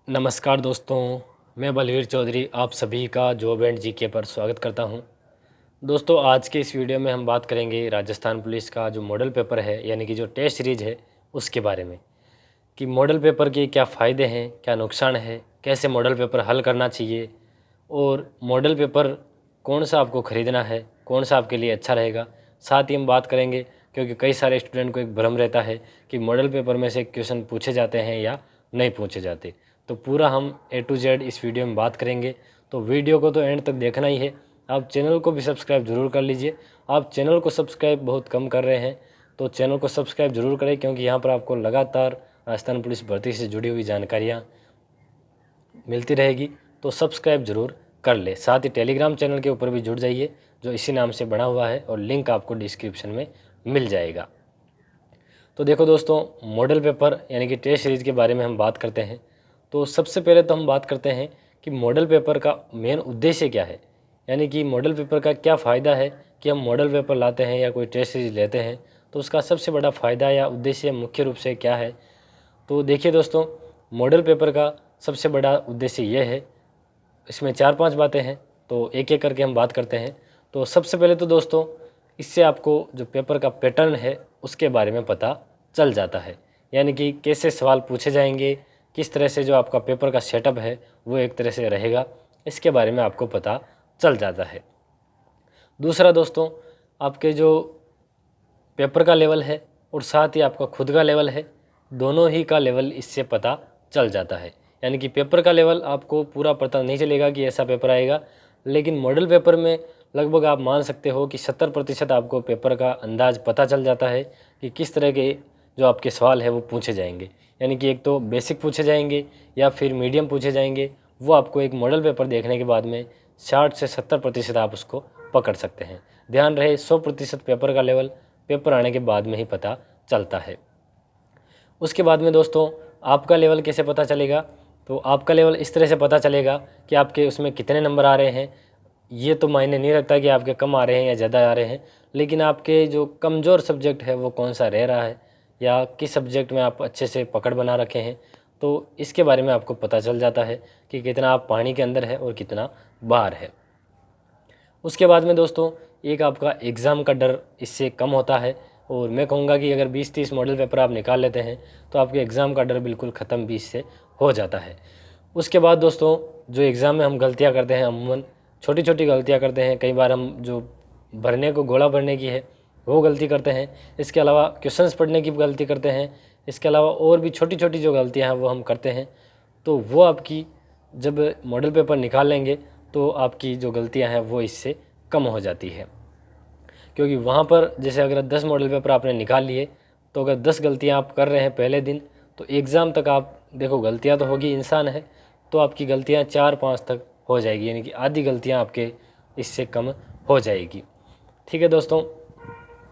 नमस्कार दोस्तों, मैं बलवीर चौधरी आप सभी का जॉब एंड जीके पर स्वागत करता हूं। दोस्तों, आज के इस वीडियो में हम बात करेंगे राजस्थान पुलिस का जो मॉडल पेपर है यानी कि जो टेस्ट सीरीज़ है उसके बारे में कि मॉडल पेपर के क्या फ़ायदे हैं, क्या नुकसान है, कैसे मॉडल पेपर हल करना चाहिए और मॉडल पेपर कौन सा आपको ख़रीदना है, कौन सा आपके लिए अच्छा रहेगा। साथ ही हम बात करेंगे क्योंकि कई सारे स्टूडेंट को एक भ्रम रहता है कि मॉडल पेपर में से क्वेश्चन पूछे जाते हैं या नहीं पूछे जाते। तो पूरा हम ए टू जेड इस वीडियो में बात करेंगे, तो वीडियो को तो एंड तक देखना ही है। आप चैनल को भी सब्सक्राइब ज़रूर कर लीजिए। आप चैनल को सब्सक्राइब बहुत कम कर रहे हैं, तो चैनल को सब्सक्राइब ज़रूर करें क्योंकि यहाँ पर आपको लगातार राजस्थान पुलिस भर्ती से जुड़ी हुई जानकारियाँ मिलती रहेगी। तो सब्सक्राइब ज़रूर कर ले। साथ ही टेलीग्राम चैनल के ऊपर भी जुड़ जाइए जो इसी नाम से बना हुआ है और लिंक आपको डिस्क्रिप्शन में मिल जाएगा। तो देखो दोस्तों, मॉडल पेपर यानी कि टेस्ट सीरीज़ के बारे में हम बात करते हैं। तो सबसे पहले तो हम बात करते हैं कि मॉडल पेपर का मेन उद्देश्य क्या है, यानी कि मॉडल पेपर का क्या फ़ायदा है कि हम मॉडल पेपर लाते हैं या कोई टेस्ट सीरीज़ लेते हैं, तो उसका सबसे बड़ा फ़ायदा या उद्देश्य मुख्य रूप से क्या है। तो देखिए दोस्तों, मॉडल पेपर का सबसे बड़ा उद्देश्य ये है, इसमें 4-5 बातें हैं, तो एक एक करके हम बात करते हैं। तो सबसे पहले तो दोस्तों, इससे आपको जो पेपर का पैटर्न है उसके बारे में पता चल जाता है, यानी कि कैसे सवाल पूछे जाएंगे, किस तरह से जो आपका पेपर का सेटअप है वो एक तरह से रहेगा, इसके बारे में आपको पता चल जाता है। दूसरा दोस्तों, आपके जो पेपर का लेवल है और साथ ही आपका खुद का लेवल है, दोनों ही का लेवल इससे पता चल जाता है। यानी कि पेपर का लेवल आपको पूरा पता नहीं चलेगा कि ऐसा पेपर आएगा, लेकिन मॉडल पेपर में लगभग आप मान सकते हो कि 70% आपको पेपर का अंदाज़ पता चल जाता है कि किस तरह के जो आपके सवाल है वो पूछे जाएंगे। यानी कि एक तो बेसिक पूछे जाएंगे या फिर मीडियम पूछे जाएंगे, वो आपको एक मॉडल पेपर देखने के बाद में 60 से 70% आप उसको पकड़ सकते हैं। ध्यान रहे, 100% पेपर का लेवल पेपर आने के बाद में ही पता चलता है। उसके बाद में दोस्तों, आपका लेवल कैसे पता चलेगा, तो आपका लेवल इस तरह से पता चलेगा कि आपके उसमें कितने नंबर आ रहे हैं। ये तो मायने नहीं रखता कि आपके कम आ रहे हैं या ज़्यादा आ रहे हैं, लेकिन आपके जो कमज़ोर सब्जेक्ट है वो कौन सा रह रहा है या किस सब्जेक्ट में आप अच्छे से पकड़ बना रखे हैं, तो इसके बारे में आपको पता चल जाता है कि कितना आप पानी के अंदर है और कितना बाहर है। उसके बाद में दोस्तों, एक आपका एग्ज़ाम का डर इससे कम होता है और मैं कहूँगा कि अगर 20-30 मॉडल पेपर आप निकाल लेते हैं तो आपके एग्ज़ाम का डर बिल्कुल ख़त्म भी इससे हो जाता है। उसके बाद दोस्तों, जो एग्ज़ाम में हम गलतियाँ करते हैं, अमूमन छोटी छोटी गलतियाँ करते हैं। कई बार हम जो भरने को गोला भरने की है वो गलती करते हैं, इसके अलावा क्वेश्चंस पढ़ने की गलती करते हैं, इसके अलावा और भी छोटी छोटी जो गलतियाँ हैं वो हम करते हैं। तो वो आपकी जब मॉडल पेपर निकाल लेंगे तो आपकी जो गलतियां हैं वो इससे कम हो जाती है, क्योंकि वहाँ पर जैसे अगर 10 मॉडल पेपर आपने निकाल लिए तो अगर 10 गलतियां आप कर रहे हैं पहले दिन, तो एग्ज़ाम तक आप देखो गलतियां तो होगी, इंसान है, तो आपकी गलतियां 4-5 तक हो जाएगी, यानी कि आधी गलतियां आपके इससे कम हो जाएगी। ठीक है दोस्तों,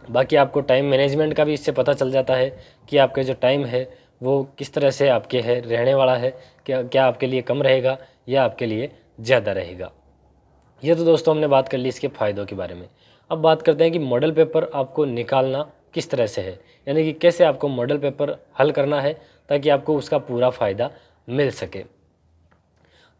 बाकी आपको टाइम मैनेजमेंट का भी इससे पता चल जाता है कि आपका जो टाइम है वो किस तरह से आपके है रहने वाला है, क्या क्या आपके लिए कम रहेगा या आपके लिए ज़्यादा रहेगा। ये तो दोस्तों हमने बात कर ली इसके फ़ायदों के बारे में। अब बात करते हैं कि मॉडल पेपर आपको निकालना किस तरह से है, यानी कि कैसे आपको मॉडल पेपर हल करना है ताकि आपको उसका पूरा फ़ायदा मिल सके।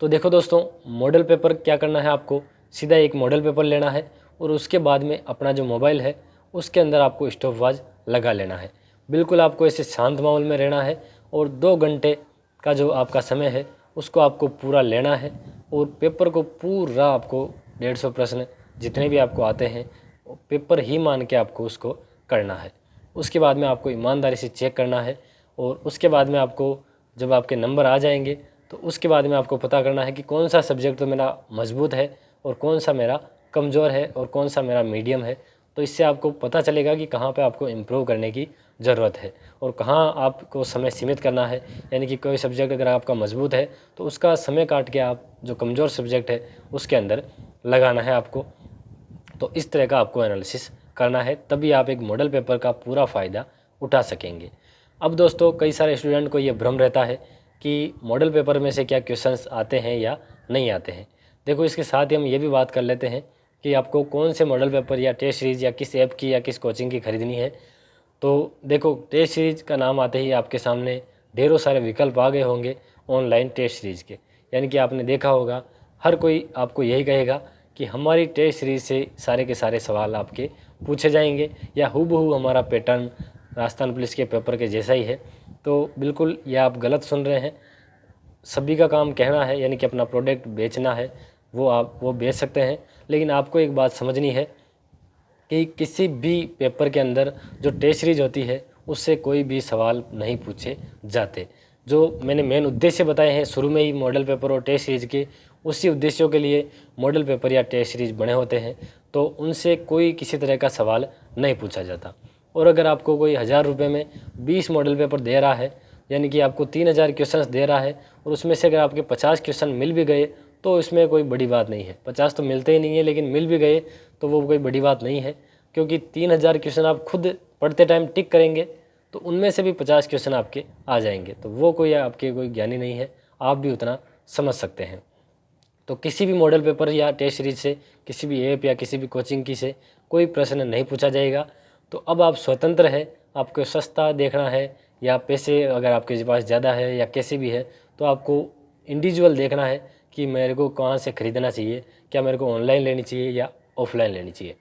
तो देखो दोस्तों, मॉडल पेपर क्या करना है, आपको सीधा एक मॉडल पेपर लेना है और उसके बाद में अपना जो मोबाइल है उसके अंदर आपको स्टॉप वॉच लगा लेना है। बिल्कुल आपको ऐसे शांत माहौल में रहना है और 2 घंटे का जो आपका समय है उसको आपको पूरा लेना है और पेपर को पूरा आपको 150 प्रश्न जितने भी आपको आते हैं पेपर ही मान के आपको उसको करना है। उसके बाद में आपको ईमानदारी से चेक करना है और उसके बाद में आपको जब आपके नंबर आ जाएंगे तो उसके बाद में आपको पता करना है कि कौन सा सब्जेक्ट तो मेरा मजबूत है और कौन सा मेरा कमज़ोर है और कौन सा मेरा मीडियम है। तो इससे आपको पता चलेगा कि कहाँ पे आपको इम्प्रूव करने की ज़रूरत है और कहाँ आपको समय सीमित करना है। यानी कि कोई सब्जेक्ट अगर आपका मजबूत है तो उसका समय काट के आप जो कमज़ोर सब्जेक्ट है उसके अंदर लगाना है आपको। तो इस तरह का आपको एनालिसिस करना है, तभी आप एक मॉडल पेपर का पूरा फ़ायदा उठा सकेंगे। अब दोस्तों, कई सारे स्टूडेंट को ये भ्रम रहता है कि मॉडल पेपर में से क्या क्वेश्चंस आते हैं या नहीं आते हैं। देखो, इसके साथ ही हम ये भी बात कर लेते हैं कि आपको कौन से मॉडल पेपर या टेस्ट सीरीज़ या किस ऐप की या किस कोचिंग की खरीदनी है। तो देखो, टेस्ट सीरीज़ का नाम आते ही आपके सामने ढेरों सारे विकल्प आ गए होंगे ऑनलाइन टेस्ट सीरीज़ के। यानी कि आपने देखा होगा हर कोई आपको यही कहेगा कि हमारी टेस्ट सीरीज़ से सारे के सारे सवाल आपके पूछे जाएंगे या हूबहू हमारा पैटर्न राजस्थान पुलिस के पेपर के जैसा ही है। तो बिल्कुल ये आप गलत सुन रहे हैं। सभी का काम कहना है, यानी कि अपना प्रोडक्ट बेचना है, वो बेच सकते हैं। लेकिन आपको एक बात समझनी है कि किसी भी पेपर के अंदर जो टेस्ट सीरीज होती है उससे कोई भी सवाल नहीं पूछे जाते। जो मैंने मेन उद्देश्य बताए हैं शुरू में ही मॉडल पेपर और टेस्ट सीरीज के, उसी उद्देश्यों के लिए मॉडल पेपर या टेस्ट सीरीज बने होते हैं। तो उनसे कोई किसी तरह का सवाल नहीं पूछा जाता। और अगर आपको कोई 1000 रुपये में 20 मॉडल पेपर दे रहा है, यानी कि आपको 3000 क्वेश्चंस दे रहा है, और उसमें से अगर आपके 50 क्वेश्चन मिल भी गए तो इसमें कोई बड़ी बात नहीं है। 50 तो मिलते ही नहीं है, लेकिन मिल भी गए तो वो कोई बड़ी बात नहीं है, क्योंकि 3000 क्वेश्चन आप खुद पढ़ते टाइम टिक करेंगे तो उनमें से भी 50 क्वेश्चन आपके आ जाएंगे। तो वो कोई आपके कोई ज्ञानी नहीं है, आप भी उतना समझ सकते हैं। तो किसी भी मॉडल पेपर या टेस्ट सीरीज से, किसी भी ऐप या किसी भी कोचिंग की से कोई प्रश्न नहीं पूछा जाएगा। तो अब आप स्वतंत्र है, आपको सस्ता देखना है या पैसे अगर आपके पास ज़्यादा है या कैसे भी है, तो आपको इंडिविजुअल देखना है कि मेरे को कहाँ से ख़रीदना चाहिए, क्या मेरे को ऑनलाइन लेनी चाहिए या ऑफलाइन लेनी चाहिए।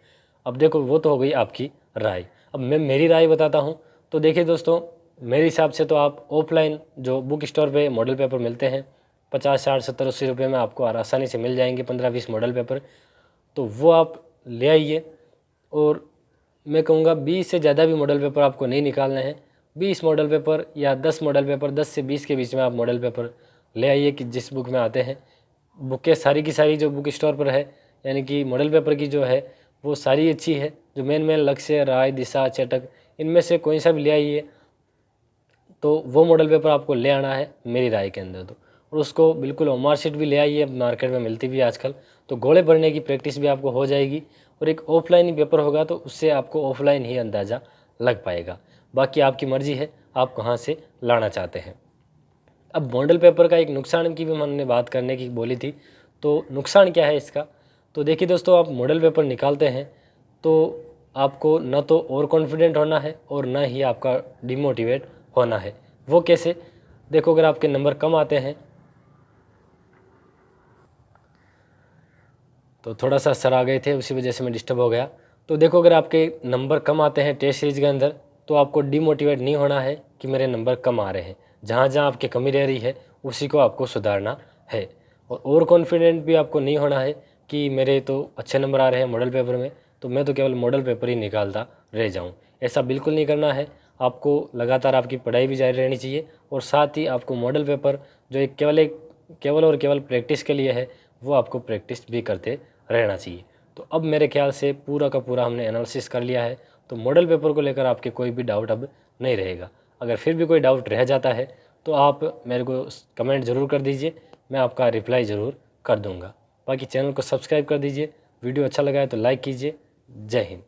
अब देखो वो तो हो गई आपकी राय। अब मैं मेरी राय बताता हूँ। तो देखिए दोस्तों, मेरे हिसाब से तो आप ऑफलाइन जो बुक स्टोर पे मॉडल पेपर मिलते हैं 50, 60, 70, 80 रुपये में आपको आसानी से मिल जाएंगे 15-20 मॉडल पेपर, तो वो आप ले आइए। और मैं कहूँगा 20 से ज़्यादा भी मॉडल पेपर आपको नहीं निकालने हैं। 20 मॉडल पेपर या 10 मॉडल पेपर, 10 से 20 के बीच में आप मॉडल पेपर ले आइए कि जिस बुक में आते हैं। बुकें सारी की सारी जो बुक स्टोर पर है, यानी कि मॉडल पेपर की जो है वो सारी अच्छी है। जो मेन लक्ष्य, राय, दिशा, चटक, इनमें से कोई सा भी ले आइए तो वो मॉडल पेपर आपको ले आना है मेरी राय के अंदर। तो और उसको बिल्कुल मार्कशीट भी ले आइए, मार्केट में मिलती भी है आजकल। तो गोले भरने की प्रैक्टिस भी आपको हो जाएगी। और एक ऑफलाइन ही पेपर होगा तो उससे आपको ऑफलाइन ही अंदाज़ा लग पाएगा। बाकी आपकी मर्ज़ी है आप कहाँ से लाना चाहते हैं। अब मॉडल पेपर का एक नुकसान की भी हमने बात करने की बोली थी, तो नुकसान क्या है इसका। तो देखिए दोस्तों, आप मॉडल पेपर निकालते हैं तो आपको न तो ओवर कॉन्फिडेंट होना है और न ही आपका डिमोटिवेट होना है। वो कैसे? देखो, अगर आपके नंबर कम आते हैं तो थोड़ा सा सर आ गए थे, उसी वजह से मैं डिस्टर्ब हो गया। तो देखो, अगर आपके नंबर कम आते हैं टेस्ट सीरीज के अंदर तो आपको डिमोटिवेट नहीं होना है कि मेरे नंबर कम आ रहे हैं। जहाँ जहाँ आपकी कमी रह रही है उसी को आपको सुधारना है। और ओवर कॉन्फिडेंट भी आपको नहीं होना है कि मेरे तो अच्छे नंबर आ रहे हैं मॉडल पेपर में, तो मैं तो केवल मॉडल पेपर ही निकालता रह जाऊँ। ऐसा बिल्कुल नहीं करना है। आपको लगातार आपकी पढ़ाई भी जारी रहनी चाहिए और साथ ही आपको मॉडल पेपर जो एक केवल और केवल प्रैक्टिस के लिए है, वो आपको प्रैक्टिस भी करते रहना चाहिए। तो अब मेरे ख्याल से पूरा का पूरा हमने एनालिसिस कर लिया है। तो मॉडल पेपर को लेकर आपके कोई भी डाउट अब नहीं रहेगा। अगर फिर भी कोई डाउट रह जाता है तो आप मेरे को कमेंट ज़रूर कर दीजिए, मैं आपका रिप्लाई ज़रूर कर दूंगा। बाकी चैनल को सब्सक्राइब कर दीजिए। वीडियो अच्छा लगा है तो लाइक कीजिए। जय हिंद।